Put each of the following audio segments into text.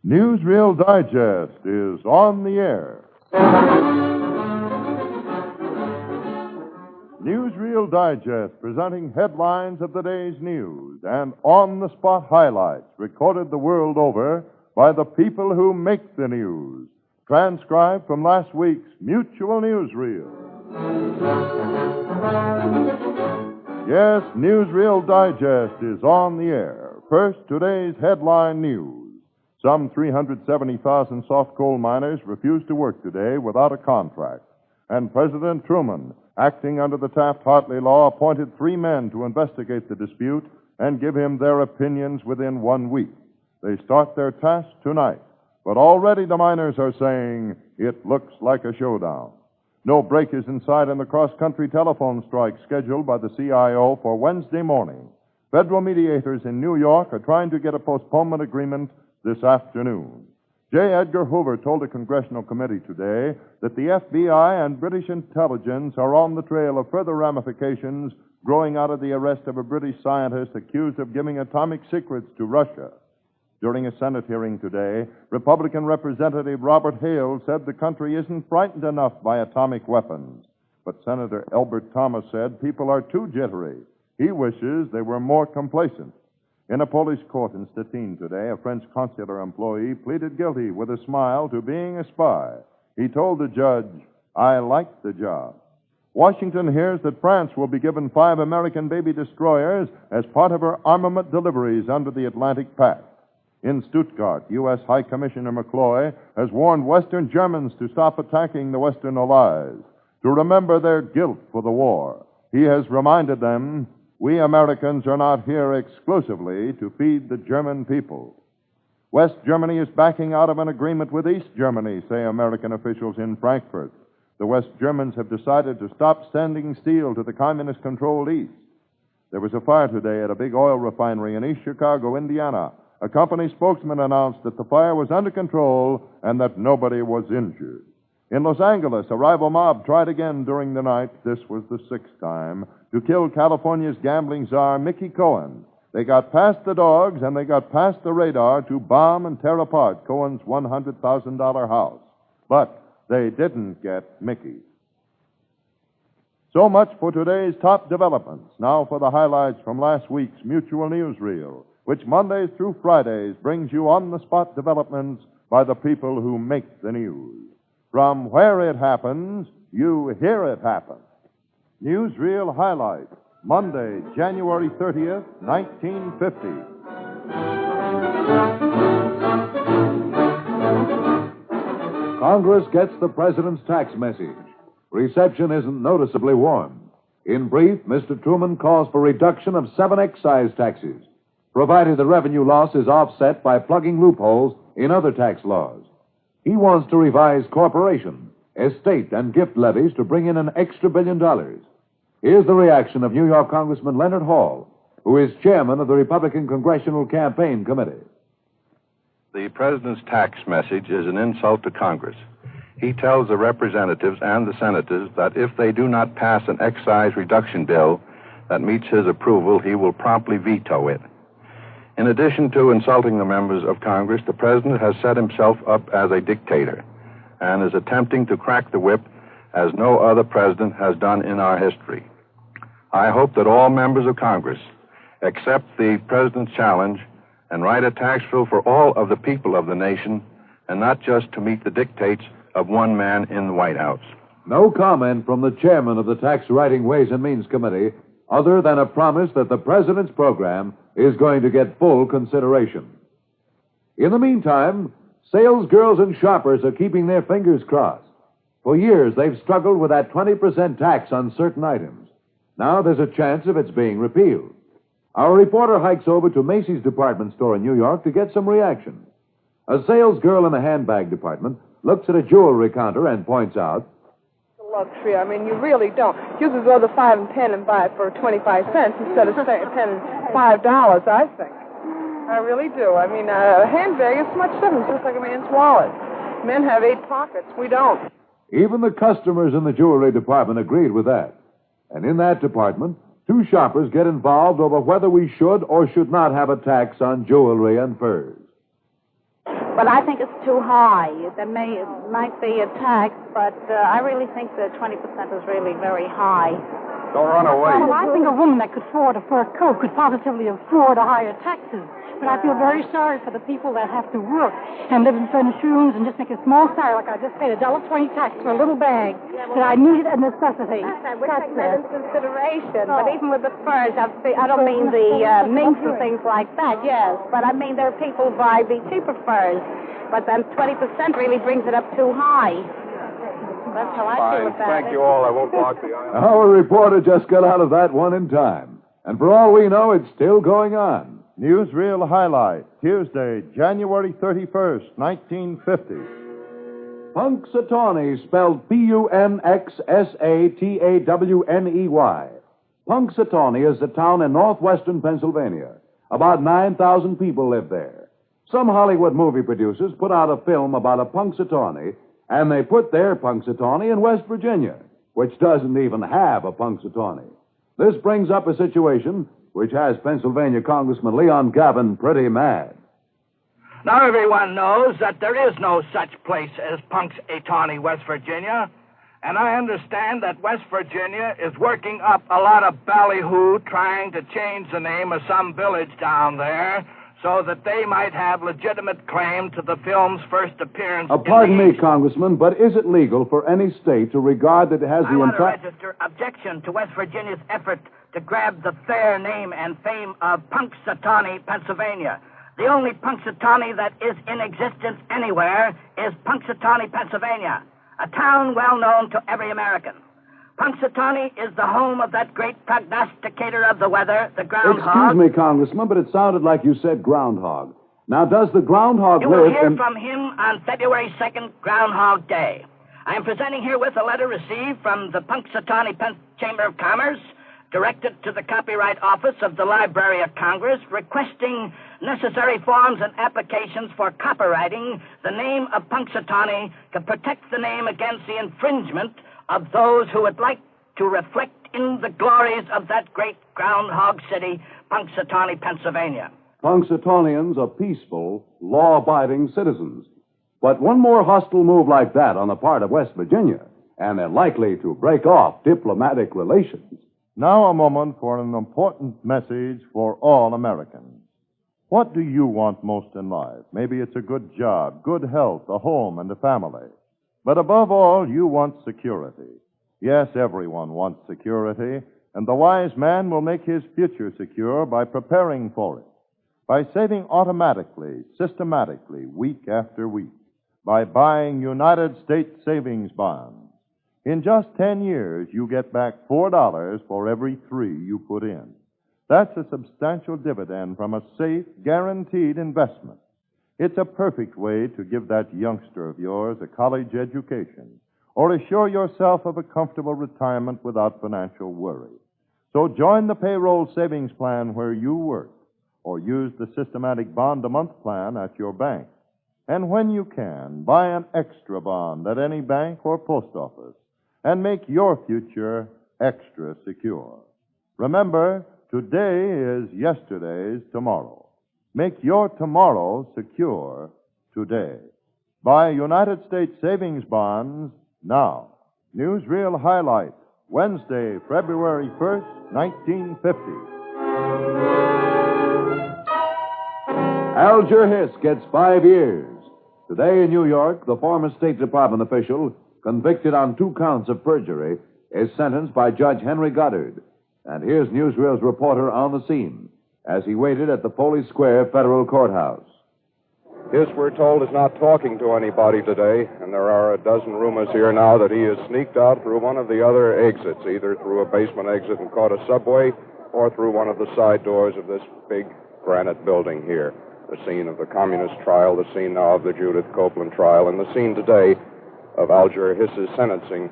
Newsreel Digest is on the air. Newsreel Digest presenting headlines of the day's news and on-the-spot highlights recorded the world over by the people who make the news. Transcribed from last week's Mutual Newsreel. Yes, Newsreel Digest is on the air. First, today's headline news. Some 370,000 soft coal miners refused to work today without a contract. And President Truman, acting under the Taft-Hartley law, appointed 3 men to investigate the dispute and give him their opinions within 1 week. They start their task tonight. But already the miners are saying it looks like a showdown. No break is in sight in the cross-country telephone strike scheduled by the CIO for Wednesday morning. Federal mediators in New York are trying to get a postponement agreement this afternoon. J. Edgar Hoover told a congressional committee today that the FBI and British intelligence are on the trail of further ramifications growing out of the arrest of a British scientist accused of giving atomic secrets to Russia. During a Senate hearing today, Republican Representative Robert Hale said the country isn't frightened enough by atomic weapons. But Senator Elbert Thomas said people are too jittery. He wishes they were more complacent. In a Polish court in Stettin today, a French consular employee pleaded guilty with a smile to being a spy. He told the judge, "I like the job." Washington hears that France will be given 5 American baby destroyers as part of her armament deliveries under the Atlantic Pact. In Stuttgart, U.S. High Commissioner McCloy has warned Western Germans to stop attacking the Western allies, to remember their guilt for the war. He has reminded them, "We Americans are not here exclusively to feed the German people." West Germany is backing out of an agreement with East Germany, say American officials in Frankfurt. The West Germans have decided to stop sending steel to the communist-controlled East. There was a fire today at a big oil refinery in East Chicago, Indiana. A company spokesman announced that the fire was under control and that nobody was injured. In Los Angeles, a rival mob tried again during the night, this was the 6th time, to kill California's gambling czar, Mickey Cohen. They got past the dogs and they got past the radar to bomb and tear apart Cohen's $100,000 house. But they didn't get Mickey. So much for today's top developments. Now for the highlights from last week's Mutual Newsreel, which Mondays through Fridays brings you on-the-spot developments by the people who make the news. From where it happens, you hear it happen. Newsreel Highlight, Monday, January 30th, 1950. Congress gets the president's tax message. Reception isn't noticeably warm. In brief, Mr. Truman calls for reduction of 7 excise taxes, provided the revenue loss is offset by plugging loopholes in other tax laws. He wants to revise corporation, estate, and gift levies to bring in an extra $1 billion. Here's the reaction of New York Congressman Leonard Hall, who is chairman of the Republican Congressional Campaign Committee. The president's tax message is an insult to Congress. He tells the representatives and the senators that if they do not pass an excise reduction bill that meets his approval, he will promptly veto it. In addition to insulting the members of Congress, the president has set himself up as a dictator and is attempting to crack the whip as no other president has done in our history. I hope that all members of Congress accept the president's challenge and write a tax bill for all of the people of the nation and not just to meet the dictates of one man in the White House. No comment from the chairman of the Tax Writing Ways and Means Committee other than a promise that the president's program is going to get full consideration. In the meantime, salesgirls and shoppers are keeping their fingers crossed. For years, they've struggled with that 20% tax on certain items. Now there's a chance of its being repealed. Our reporter hikes over to Macy's department store in New York to get some reaction. A salesgirl in the handbag department looks at a jewelry counter and points out, luxury. I mean, you really don't. You could go to 5 and 10 and buy it for 25 cents instead of paying $5, I think. I really do. I mean, a handbag is much different. It's just like a man's wallet. Men have 8 pockets. We don't. Even the customers in the jewelry department agreed with that. And in that department, 2 shoppers get involved over whether we should or should not have a tax on jewelry and furs. But I think it's too high. It might be a tax, but I really think that 20% is really very high. Don't run away. Well, I think a woman that could afford a fur coat could positively afford a higher taxes. But I feel very sorry for the people that have to work and live in pensions and just make a small salary, like I just paid $1.20 tax for a little bag that I needed a necessity. I would take that into consideration. But even with the furs, I don't mean the minks and things like that, yes. But I mean there are people who buy the cheaper furs. But then 20% really brings it up too high. That's how I feel about it. Thank you all. I won't block the aisle. Our reporter just got out of that one in time. And for all we know, it's still going on. Newsreel Highlight, Tuesday, January 31st, 1950. Punxsutawney, spelled Punxsatawney. Punxsutawney is a town in northwestern Pennsylvania. About 9,000 people live there. Some Hollywood movie producers put out a film about a Punxsutawney, and they put their Punxsutawney in West Virginia, which doesn't even have a Punxsutawney. This brings up a situation which has Pennsylvania Congressman Leon Gavin pretty mad. Now everyone knows that there is no such place as Punxsutawney, West Virginia. And I understand that West Virginia is working up a lot of ballyhoo trying to change the name of some village down there so that they might have legitimate claim to the film's first appearance. Pardon me, Congressman, but is it legal for any state to regard that it has I want to register objection to West Virginia's effort to grab the fair name and fame of Punxsutawney, Pennsylvania. The only Punxsutawney that is in existence anywhere is Punxsutawney, Pennsylvania, a town well known to every American. Punxsutawney is the home of that great prognosticator of the weather, the groundhog. Excuse me, Congressman, but it sounded like you said groundhog. Now, does the groundhog You will hear from him on February 2nd, Groundhog Day. I am presenting herewith a letter received from the Punxsutawney Chamber of Commerce, directed to the Copyright Office of the Library of Congress, requesting necessary forms and applications for copyrighting the name of Punxsutawney to protect the name against the infringement of those who would like to reflect in the glories of that great groundhog city, Punxsutawney, Pennsylvania. Punxsutawneyans are peaceful, law-abiding citizens. But one more hostile move like that on the part of West Virginia, and they're likely to break off diplomatic relations. Now a moment for an important message for all Americans. What do you want most in life? Maybe it's a good job, good health, a home, and a family. But above all, you want security. Yes, everyone wants security, and the wise man will make his future secure by preparing for it, by saving automatically, systematically, week after week, by buying United States savings bonds. In just 10 years, you get back $4 for every $3 you put in. That's a substantial dividend from a safe, guaranteed investment. It's a perfect way to give that youngster of yours a college education or assure yourself of a comfortable retirement without financial worry. So join the payroll savings plan where you work or use the systematic bond-a-month plan at your bank. And when you can, buy an extra bond at any bank or post office and make your future extra secure. Remember, today is yesterday's tomorrow. Make your tomorrow secure today. Buy United States savings bonds now. Newsreel Highlight, Wednesday, February 1st, 1950. Alger Hiss gets 5 years. Today in New York, the former State Department official, convicted on 2 counts of perjury, is sentenced by Judge Henry Goddard. And here's Newsreel's reporter on the scene as he waited at the Foley Square Federal Courthouse. Hiss, we're told, is not talking to anybody today, and there are a dozen rumors here now that he has sneaked out through one of the other exits, either through a basement exit and caught a subway or through one of the side doors of this big granite building here. The scene of the communist trial, the scene now of the Judith Copeland trial, and the scene today of Alger Hiss's sentencing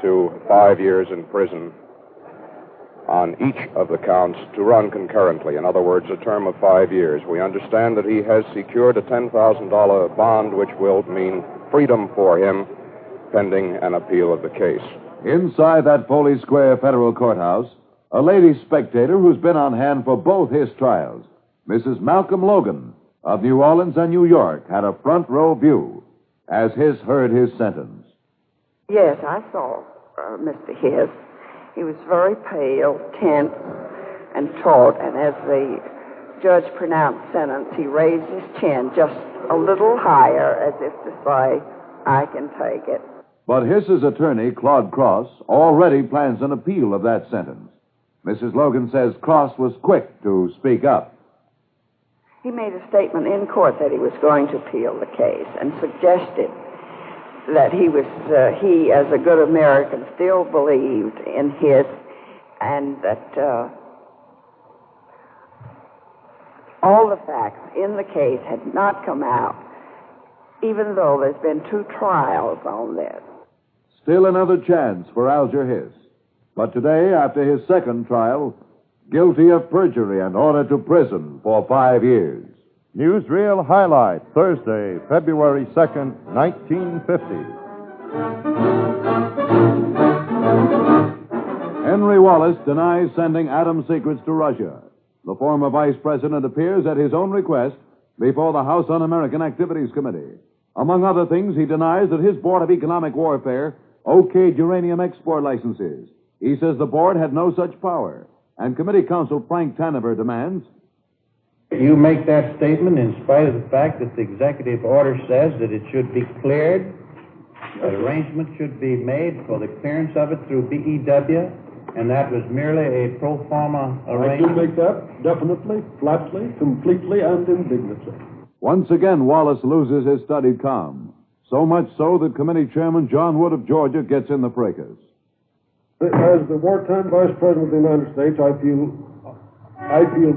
to 5 years in prison on each of the counts to run concurrently. In other words, a term of 5 years. We understand that he has secured a $10,000 bond, which will mean freedom for him pending an appeal of the case. Inside that Foley Square Federal Courthouse, a lady spectator who's been on hand for both his trials, Mrs. Malcolm Logan, of New Orleans and New York had a front row view as Hiss heard his sentence. Yes, I saw Mr. Hiss. He was very pale, tense, and taut, and as the judge pronounced sentence, he raised his chin just a little higher as if to say, I can take it. But Hiss's attorney, Claude Cross, already plans an appeal of that sentence. Mrs. Logan says Cross was quick to speak up. He made a statement in court that he was going to appeal the case and suggested that he, as a good American, still believed in Hiss and that all the facts in the case had not come out, even though there's been 2 trials on this. Still another chance for Alger Hiss. But today, after his second trial, guilty of perjury and ordered to prison for 5 years. Newsreel Highlight, Thursday, February 2nd, 1950. Henry Wallace denies sending atom secrets to Russia. The former vice president appears at his own request before the House Un-American Activities Committee. Among other things, he denies that his Board of Economic Warfare okayed uranium export licenses. He says the board had no such power. And committee counsel Frank Tanover demands, you make that statement in spite of the fact that the executive order says that it should be cleared, that arrangement should be made for the clearance of it through BEW, and that was merely a pro forma arrangement? I do make that definitely, flatly, completely, and indignantly. Once again, Wallace loses his studied calm. So much so that Committee Chairman John Wood of Georgia gets in the fracas. As the wartime vice president of the United States, I feel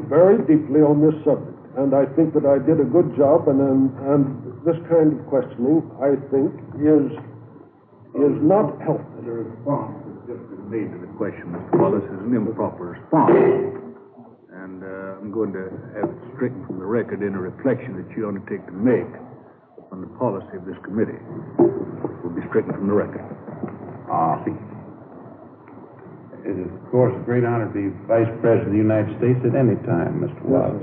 very deeply on this subject, and I think that I did a good job. And this kind of questioning, I think, is not helpful. The response that's just been made to the question, Mr. Wallace, is an improper response, and I'm going to have it stricken from the record in a reflection that you undertake to make on the policy of this committee. It will be stricken from the record. See. It is, of course, a great honor to be Vice President of the United States at any time, Mr. Wallace.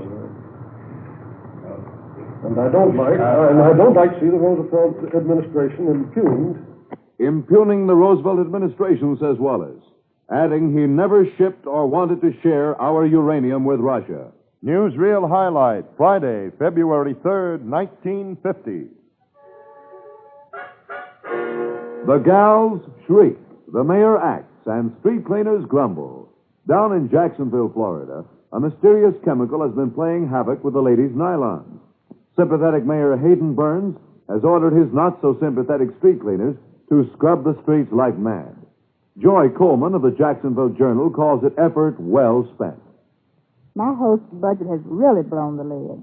And I don't like to see the Roosevelt administration impugned. Impugning the Roosevelt administration, says Wallace, adding he never shipped or wanted to share our uranium with Russia. Newsreel Highlight, Friday, February 3rd, 1950. The gals shriek, the mayor acts, and street cleaners grumble. Down in Jacksonville, Florida, a mysterious chemical has been playing havoc with the ladies' nylons. Sympathetic Mayor Hayden Burns has ordered his not-so-sympathetic street cleaners to scrub the streets like mad. Joy Coleman of the Jacksonville Journal calls it effort well spent. My host's budget has really blown the lid.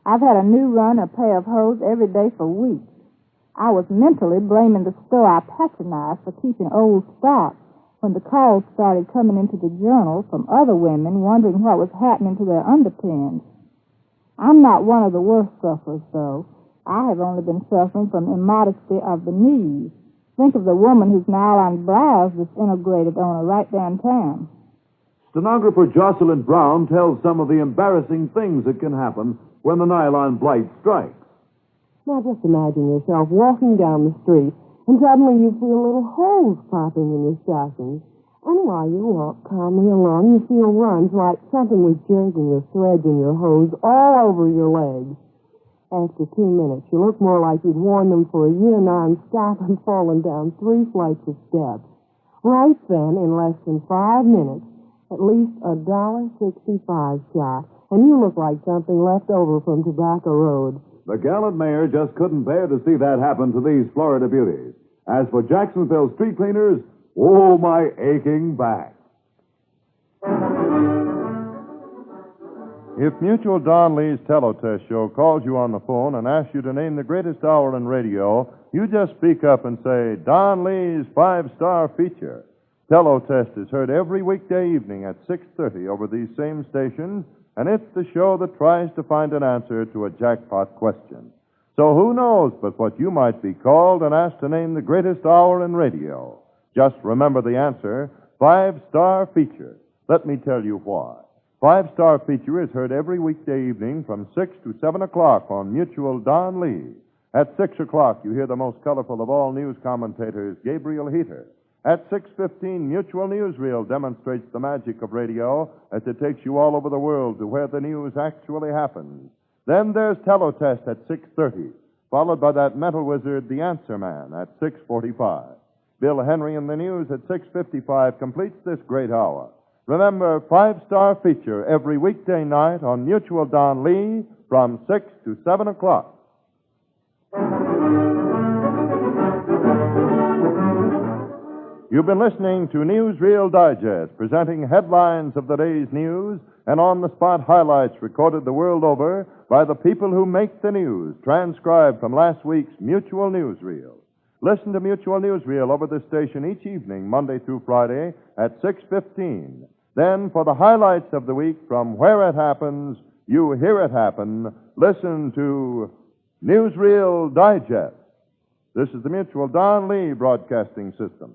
I've had a new run, a pair of hose every day for weeks. I was mentally blaming the store I patronized for keeping old stock when the calls started coming into the Journal from other women wondering what was happening to their underpins. I'm not one of the worst sufferers, though. I have only been suffering from immodesty of the knees. Think of the woman whose nylon blouse disintegrated on her right downtown. Stenographer Jocelyn Brown tells some of the embarrassing things that can happen when the nylon blight strikes. Now just imagine yourself walking down the street and suddenly you feel little holes popping in your stockings. And while you walk calmly along, you feel runs like something was jerking the threads in your hose all over your legs. After 2 minutes, you look more like you'd worn them for a year non-stop and fallen down 3 flights of steps. Right then, in less than 5 minutes, at least $1.65 shot, and you look like something left over from Tobacco Road. The gallant mayor just couldn't bear to see that happen to these Florida beauties. As for Jacksonville street cleaners, oh, my aching back. If Mutual Don Lee's Telotest show calls you on the phone and asks you to name the greatest hour in radio, you just speak up and say, Don Lee's 5-star feature. Telotest is heard every weekday evening at 6:30 over these same stations, and it's the show that tries to find an answer to a jackpot question. So who knows but what you might be called and asked to name the greatest hour in radio. Just remember the answer, 5-star feature. Let me tell you why. Five-Star Feature is heard every weekday evening from 6 to 7 o'clock on Mutual Don Lee. At 6 o'clock, you hear the most colorful of all news commentators, Gabriel Heater. At 6:15, Mutual Newsreel demonstrates the magic of radio as it takes you all over the world to where the news actually happens. Then there's Telotest at 6:30, followed by that mental wizard, the Answer Man, at 6:45. Bill Henry in the news at 6:55 completes this great hour. Remember, Five-Star Feature every weekday night on Mutual Don Lee from 6 to 7 o'clock. You've been listening to Newsreel Digest, presenting headlines of the day's news and on-the-spot highlights recorded the world over by the people who make the news, transcribed from last week's Mutual Newsreel. Listen to Mutual Newsreel over this station each evening, Monday through Friday, at 6:15. Then, for the highlights of the week from where it happens, you hear it happen, listen to Newsreel Digest. This is the Mutual Don Lee Broadcasting System.